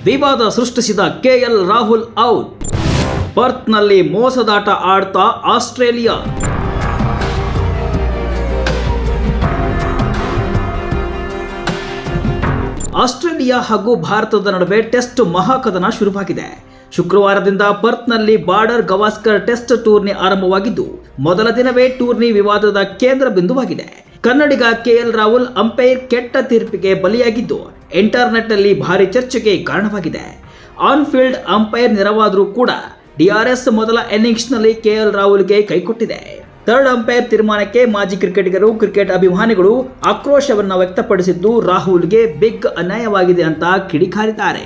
ವಿವಾದ ಸೃಷ್ಟಿಸಿದ KL Rahul out. ಪರ್ತ್ನಲ್ಲಿ ಮೋಸದಾಟ ಆಡ್ತಾ ಆಸ್ಟ್ರೇಲಿಯಾ. ಆಸ್ಟ್ರೇಲಿಯಾ ಹಾಗೂ ಭಾರತದ ನಡುವೆ ಟೆಸ್ಟ್ ಮಹಾಕದನ ಶುರುವಾಗಿದೆ. ಶುಕ್ರವಾರದಿಂದ ಪರ್ತ್ನಲ್ಲಿ ಬಾರ್ಡರ್ ಗವಾಸ್ಕರ್ ಟೆಸ್ಟ್ ಟೂರ್ನಿ ಆರಂಭವಾಗಿದ್ದು, ಮೊದಲ ದಿನವೇ ಟೂರ್ನಿ ವಿವಾದದ ಕೇಂದ್ರ ಬಿಂದುವಾಗಿದೆ. ಕನ್ನಡಿಗ ಕೆಎಲ್ ರಾಹುಲ್ ಅಂಪೈರ್ ಕೆಟ್ಟ ತೀರ್ಪಿಗೆ ಬಲಿಯಾಗಿದ್ದು ಇಂಟರ್ನೆಟ್ನಲ್ಲಿ ಭಾರಿ ಚರ್ಚೆಗೆ ಕಾರಣವಾಗಿದೆ. ಆನ್ ಫೀಲ್ಡ್ ಅಂಪೈರ್ ನೆರವಾದರೂ ಕೂಡ ಡಿಆರ್ಎಸ್ ಮೊದಲ ಇನ್ನಿಂಗ್ಸ್ನಲ್ಲಿ ಕೆಎಲ್ ರಾಹುಲ್ಗೆ ಕೈಕೊಟ್ಟಿದೆ. ಥರ್ಡ್ ಅಂಪೈರ್ ತೀರ್ಮಾನಕ್ಕೆ ಮಾಜಿ ಕ್ರಿಕೆಟಿಗರು, ಕ್ರಿಕೆಟ್ ಅಭಿಮಾನಿಗಳು ಆಕ್ರೋಶವನ್ನು ವ್ಯಕ್ತಪಡಿಸಿದ್ದು ರಾಹುಲ್ಗೆ ಬಿಗ್ ಅನ್ಯಾಯವಾಗಿದೆ ಅಂತ ಕಿಡಿಕಾರಿದ್ದಾರೆ.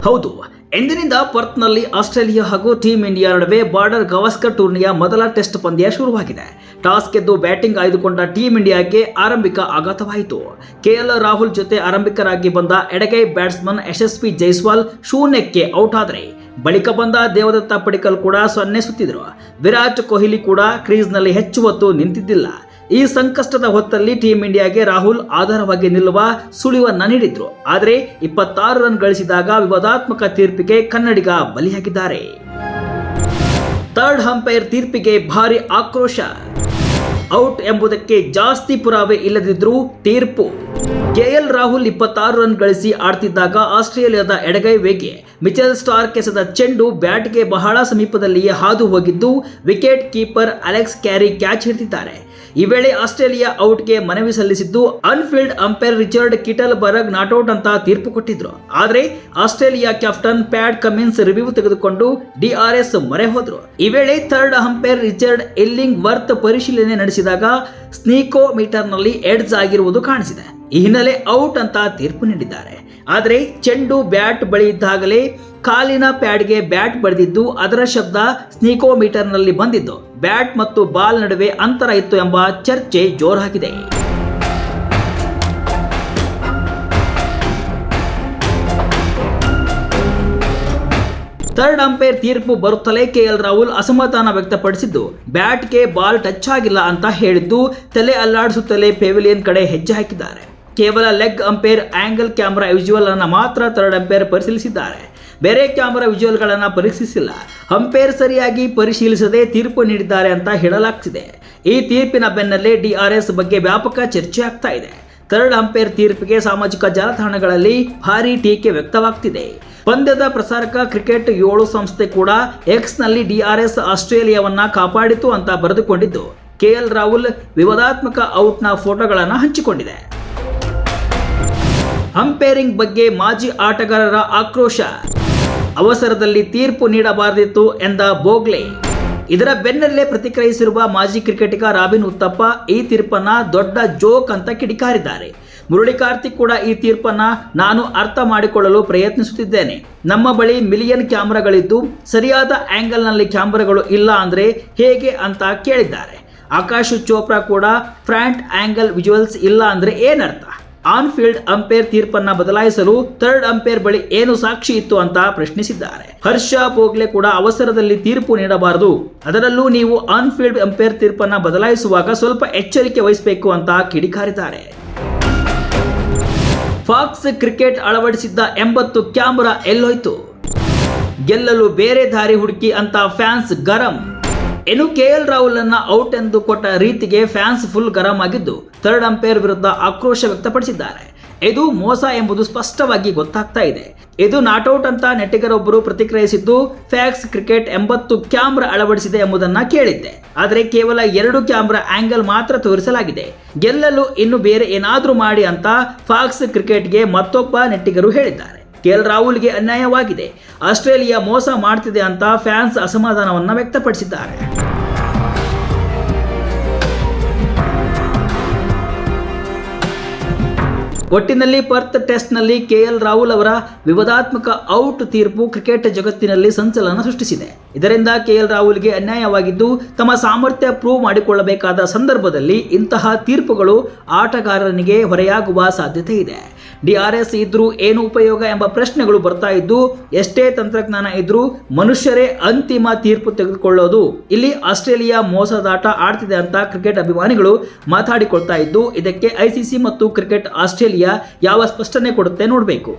ಹೌದು, ಎಂದಿನಿಂದ ಪರ್ತ್ನಲ್ಲಿ ಆಸ್ಟ್ರೇಲಿಯಾ ಹಾಗೂ ಟೀಮ್ ಇಂಡಿಯಾ ನಡುವೆ ಬಾರ್ಡರ್ ಗವಾಸ್ಕರ್ ಟೂರ್ನಿಯ ಮೊದಲ ಟೆಸ್ಟ್ ಪಂದ್ಯ ಶುರುವಾಗಿದೆ. ಟಾಸ್ ಗೆದ್ದು ಬ್ಯಾಟಿಂಗ್ ಆಯ್ದುಕೊಂಡ ಟೀಮ್ ಇಂಡಿಯಾಗೆ ಆರಂಭಿಕ ಆಘಾತವಾಯಿತು. ಕೆಎಲ್ ರಾಹುಲ್ ಜೊತೆ ಆರಂಭಿಕರಾಗಿ ಬಂದ ಎಡಗೈ ಬ್ಯಾಟ್ಸ್ಮನ್ ಯಶಸ್ವಿ ಜೈಸ್ವಾಲ್ ಶೂನ್ಯಕ್ಕೆ ಔಟ್ ಆದರೆ ಬಳಿಕ ಬಂದ ದೇವದತ್ತ ಪಡಿಕ್ಕಲ್ ಕೂಡ 0 ಸುತ್ತಿದ್ರು. ವಿರಾಟ್ ಕೊಹ್ಲಿ ಕೂಡ ಕ್ರೀಸ್ನಲ್ಲಿ ಹೆಚ್ಚು ಹೊತ್ತು ನಿಂತಿದ್ದಿಲ್ಲ. ಈ ಸಂಕಷ್ಟದ ಹೊತ್ತಲ್ಲಿ ಟೀಮ್ ಇಂಡಿಯಾಗೆ ರಾಹುಲ್ ಆಧಾರವಾಗಿ ನಿಲ್ಲುವ ಸುಳಿವನ್ನ ನೀಡಿದ್ರು. ಆದರೆ 26 ರನ್ ಗಳಿಸಿದಾಗ ವಿವಾದಾತ್ಮಕ ತೀರ್ಪಿಗೆ ಕನ್ನಡಿಗ ಬಲಿಯಾಗಿದ್ದಾರೆ. ಥರ್ಡ್ ಅಂಪೈರ್ ತೀರ್ಪಿಗೆ ಭಾರಿ ಆಕ್ರೋಶ. ಔಟ್ ಎಂಬುದಕ್ಕೆ ಜಾಸ್ತಿ ಪುರಾವೆ ಇಲ್ಲದಿದ್ರೂ ತೀರ್ಪು. ಕೆಎಲ್ ರಾಹುಲ್ 26 ರನ್ ಗಳಿಸಿ ಆಡ್ತಿದ್ದಾಗ ಆಸ್ಟ್ರೇಲಿಯಾದ ಎಡಗೈ ವೇಗಿ ಮಿಚೆಲ್ ಸ್ಟಾರ್ಕ್ ಎಸೆದ ಚೆಂಡು ಬ್ಯಾಟ್ಗೆ ಬಹಳ ಸಮೀಪದಲ್ಲಿಯೇ ಹಾದು ಹೋಗಿದ್ದು wicket keeper Alex Carey catch ಹಿಡಿದಿದ್ದಾರೆ. ಈ ವೇಳೆ ಆಸ್ಟ್ರೇಲಿಯಾ ಔಟ್ಗೆ ಮನವಿ ಸಲ್ಲಿಸಿದ್ದು onfield umpire Richard Kettleborough not out ಅಂತ ತೀರ್ಪು ಕೊಟ್ಟಿದ್ರು. ಆದರೆ Australia captain Pat Cummins review ತೆಗೆದುಕೊಂಡು ಡಿಆರ್ಎಸ್ ಮೊರೆ ಹೋದ್ರು. ಈ ವೇಳೆ third umpire Richard Illingworth ಪರಿಶೀಲನೆ ನಡೆಸಿದಾಗ ಸ್ನೀಕೋ ಮೀಟರ್ನಲ್ಲಿ ಎಡ್ಜ್ ಆಗಿರುವುದು ಕಾಣಿಸಿದೆ. ಈ ಹಿನ್ನೆಲೆ ಔಟ್ ಅಂತ ತೀರ್ಪು ನೀಡಿದ್ದಾರೆ. ಆದರೆ ಚೆಂಡು ಬ್ಯಾಟ್ ಬಳಿ ಇದ್ದಾಗಲೇ ಕಾಲಿನ ಪ್ಯಾಡ್ಗೆ ಬ್ಯಾಟ್ ಬಡಿದಿದ್ದು ಅದರ ಶಬ್ದ ಸ್ನೀಕೋ ಮೀಟರ್ನಲ್ಲಿ ಬಂದಿದ್ದು ಬ್ಯಾಟ್ ಮತ್ತು ಬಾಲ್ ನಡುವೆ ಅಂತರ ಇತ್ತು ಎಂಬ ಚರ್ಚೆ ಜೋರಾಗಿದೆ. ಥರ್ಡ್ ಅಂಪೈರ್ ತೀರ್ಪು ಬರುತ್ತಲೇ ಕೆಎಲ್ ರಾಹುಲ್ ಅಸಮಾಧಾನ ವ್ಯಕ್ತಪಡಿಸಿದ್ದು ಬ್ಯಾಟ್ಗೆ ಬಾಲ್ ಟಚ್ ಆಗಿಲ್ಲ ಅಂತ ಹೇಳಿದ್ದು ತಲೆ ಅಲ್ಲಾಡಿಸುತ್ತಲೇ ಪೆವಿಲಿಯನ್ ಕಡೆ ಹೆಜ್ಜೆ ಹಾಕಿದ್ದಾರೆ. ಕೇವಲ leg umpire angle camera visual ಅನ್ನು ಮಾತ್ರ ಥರ್ಡ್ ಅಂಪೈರ್ ಪರಿಶೀಲಿಸಿದ್ದಾರೆ. ಬೇರೆ ಕ್ಯಾಮೆರಾ ವಿಜುವಲ್ಗಳನ್ನು ಪರೀಕ್ಷಿಸಿಲ್ಲ. ಅಂಪೈರ್ ಸರಿಯಾಗಿ ಪರಿಶೀಲಿಸದೆ ತೀರ್ಪು ನೀಡಿದ್ದಾರೆ ಅಂತ ಹೇಳಲಾಗ್ತಿದೆ. ಈ ತೀರ್ಪಿನ ಬೆನ್ನಲ್ಲೇ ಡಿಆರ್ಎಸ್ ಬಗ್ಗೆ ವ್ಯಾಪಕ ಚರ್ಚೆ ಆಗ್ತಾ ಇದೆ. ಥರ್ಡ್ ಅಂಪೈರ್ ತೀರ್ಪಿಗೆ ಸಾಮಾಜಿಕ ಜಾಲತಾಣಗಳಲ್ಲಿ ಭಾರಿ ಟೀಕೆ ವ್ಯಕ್ತವಾಗ್ತಿದೆ. ಪಂದ್ಯದ ಪ್ರಸಾರಕ ಕ್ರಿಕೆಟ್ 7 ಸಂಸ್ಥೆ ಕೂಡ ಎಕ್ಸ್ನಲ್ಲಿ ಡಿಆರ್ಎಸ್ ಆಸ್ಟ್ರೇಲಿಯಾವನ್ನ ಕಾಪಾಡಿತು ಅಂತ ಬರೆದುಕೊಂಡಿದ್ದು ಕೆಎಲ್ ರಾಹುಲ್ ವಿವಾದಾತ್ಮಕ ಔಟ್ನ ಫೋಟೋಗಳನ್ನು ಹಂಚಿಕೊಂಡಿದೆ. ಅಂಪೈರಿಂಗ್ ಬಗ್ಗೆ ಮಾಜಿ ಆಟಗಾರರ ಆಕ್ರೋಶ. ಅವಸರದಲ್ಲಿ ತೀರ್ಪು ನೀಡಬಾರದಿತ್ತು ಎಂದ ಬೋಗ್ಲೆ. ಇದರ ಬೆನ್ನಲ್ಲೇ ಪ್ರತಿಕ್ರಿಯಿಸಿರುವ ಮಾಜಿ ಕ್ರಿಕೆಟಿಗ ರಾಬಿನ್ ಉತ್ತಪ್ಪ ಈ ತೀರ್ಪನ್ನ ದೊಡ್ಡ ಜೋಕ್ ಅಂತ ಕಿಡಿಕಾರಿದ್ದಾರೆ. ಮುರಳಿ ಕಾರ್ತಿಕ್ ಕೂಡ ಈ ತೀರ್ಪನ್ನ ನಾನು ಅರ್ಥ ಮಾಡಿಕೊಳ್ಳಲು ಪ್ರಯತ್ನಿಸುತ್ತಿದ್ದೇನೆ. ನಮ್ಮ ಬಳಿ ಮಿಲಿಯನ್ ಕ್ಯಾಮೆರಾಗಳಿದ್ದು ಸರಿಯಾದ ಆಂಗಲ್ನಲ್ಲಿ ಕ್ಯಾಮೆರಾಗಳು ಇಲ್ಲ ಅಂದ್ರೆ ಹೇಗೆ ಅಂತ ಕೇಳಿದ್ದಾರೆ. ಆಕಾಶ್ ಚೋಪ್ರಾ ಕೂಡ ಫ್ರಂಟ್ ಆಂಗಲ್ ವಿಜುವಲ್ಸ್ ಇಲ್ಲ ಅಂದ್ರೆ ಏನರ್ಥ? ಆನ್ ಫೀಲ್ಡ್ ಅಂಪೈರ್ ತೀರ್ಪನ್ನ ಬದಲಾಯಿಸಲು ಥರ್ಡ್ ಅಂಪೈರ್ ಬಳಿ ಏನು ಸಾಕ್ಷಿ ಇತ್ತು ಅಂತ ಪ್ರಶ್ನಿಸಿದ್ದಾರೆ. ಹರ್ಷ ಬೋಗ್ಲೆ ಕೂಡ ಅವಸರದಲ್ಲಿ ತೀರ್ಪು ನೀಡಬಾರದು, ಅದರಲ್ಲೂ ನೀವು ಆನ್ ಫೀಲ್ಡ್ ಅಂಪೈರ್ ತೀರ್ಪನ್ನ ಬದಲಾಯಿಸುವಾಗ ಸ್ವಲ್ಪ ಎಚ್ಚರಿಕೆ ವಹಿಸಬೇಕು ಅಂತ ಕಿಡಿಕಾರಿದ್ದಾರೆ. ಫಾಕ್ಸ್ ಕ್ರಿಕೆಟ್ ಅಳವಡಿಸಿದ್ದ 80 ಕ್ಯಾಮೆರಾ ಎಲ್ಲೋಯ್ತು? ಗೆಲ್ಲಲು ಬೇರೆ ದಾರಿ ಹುಡುಕಿ ಅಂತ ಫ್ಯಾನ್ಸ್ ಗರಂ. ಇನ್ನು ಕೆಎಲ್ ರಾಹುಲ್ ಅನ್ನ ಔಟ್ ಎಂದು ಕೊಟ್ಟ ರೀತಿಗೆ ಫ್ಯಾನ್ಸ್ ಫುಲ್ ಗರಂ ಆಗಿದ್ದು ಥರ್ಡ್ ಅಂಪೈರ್ ವಿರುದ್ಧ ಆಕ್ರೋಶ ವ್ಯಕ್ತಪಡಿಸಿದ್ದಾರೆ. ಇದು ಮೋಸ ಎಂಬುದು ಸ್ಪಷ್ಟವಾಗಿ ಗೊತ್ತಾಗ್ತಾ ಇದೆ. ಇದು ನಾಟ್ಔಟ್ ಅಂತ ನೆಟ್ಟಿಗರೊಬ್ಬರು ಪ್ರತಿಕ್ರಿಯಿಸಿದ್ದು ಫ್ಯಾಕ್ಸ್ ಕ್ರಿಕೆಟ್ 80 ಕ್ಯಾಮೆರಾ ಅಳವಡಿಸಿದೆ ಎಂಬುದನ್ನ ಕೇಳಿದ್ದೆ. ಆದರೆ ಕೇವಲ 2 ಕ್ಯಾಮೆರಾ ಆಂಗಲ್ ಮಾತ್ರ ತೋರಿಸಲಾಗಿದೆ. ಗೆಲ್ಲಲು ಇನ್ನು ಬೇರೆ ಏನಾದ್ರೂ ಮಾಡಿ ಅಂತ ಫಾಕ್ಸ್ ಕ್ರಿಕೆಟ್ಗೆ ಮತ್ತೊಬ್ಬ ನೆಟ್ಟಿಗರು ಹೇಳಿದ್ದಾರೆ. ಕೆಎಲ್ ರಾಹುಲ್ಗೆ ಅನ್ಯಾಯವಾಗಿದೆ, ಆಸ್ಟ್ರೇಲಿಯಾ ಮೋಸ ಮಾಡ್ತಿದೆ ಅಂತ ಫ್ಯಾನ್ಸ್ ಅಸಮಾಧಾನವನ್ನು ವ್ಯಕ್ತಪಡಿಸಿದ್ದಾರೆ. ಒಟ್ಟಿನಲ್ಲಿ ಪರ್ತ್ ಟೆಸ್ಟ್ನಲ್ಲಿ ಕೆಎಲ್ ರಾಹುಲ್ ಅವರ ವಿವಾದಾತ್ಮಕ ಔಟ್ ತೀರ್ಪು ಕ್ರಿಕೆಟ್ ಜಗತ್ತಿನಲ್ಲಿ ಸಂಚಲನ ಸೃಷ್ಟಿಸಿದೆ. ಇದರಿಂದ ಕೆಎಲ್ ರಾಹುಲ್ಗೆ ಅನ್ಯಾಯವಾಗಿದ್ದು ತಮ್ಮ ಸಾಮರ್ಥ್ಯ ಪ್ರೂವ್ ಮಾಡಿಕೊಳ್ಳಬೇಕಾದ ಸಂದರ್ಭದಲ್ಲಿ ಇಂತಹ ತೀರ್ಪುಗಳು ಆಟಗಾರನಿಗೆ ಹೊರೆಯಾಗುವ ಸಾಧ್ಯತೆ ಇದೆ. DRS ಇದ್ರೂ ಏನು ಉಪಯೋಗ ಎಂಬ ಪ್ರಶ್ನೆಗಳು ಬರ್ತಾ ಇದ್ದು, ಎಷ್ಟೇ ತಂತ್ರಜ್ಞಾನ ಇದ್ರೂ ಮನುಷ್ಯರೇ ಅಂತಿಮ ತೀರ್ಪು ತೆಗೆದುಕೊಳ್ಳೋದು. ಇಲ್ಲಿ ಆಸ್ಟ್ರೇಲಿಯಾ ಮೋಸದಾಟ ಆಡ್ತಿದೆ ಅಂತ ಕ್ರಿಕೆಟ್ ಅಭಿಮಾನಿಗಳು ಮಾತಾಡಿಕೊಳ್ತಾ ಇದ್ದು, ಇದಕ್ಕೆ ICC ಮತ್ತು ಕ್ರಿಕೆಟ್ ಆಸ್ಟ್ರೇಲಿಯಾ ಯಾವ ಸ್ಪಷ್ಟನೆ ಕೊಡುತ್ತೆ ನೋಡಬೇಕು.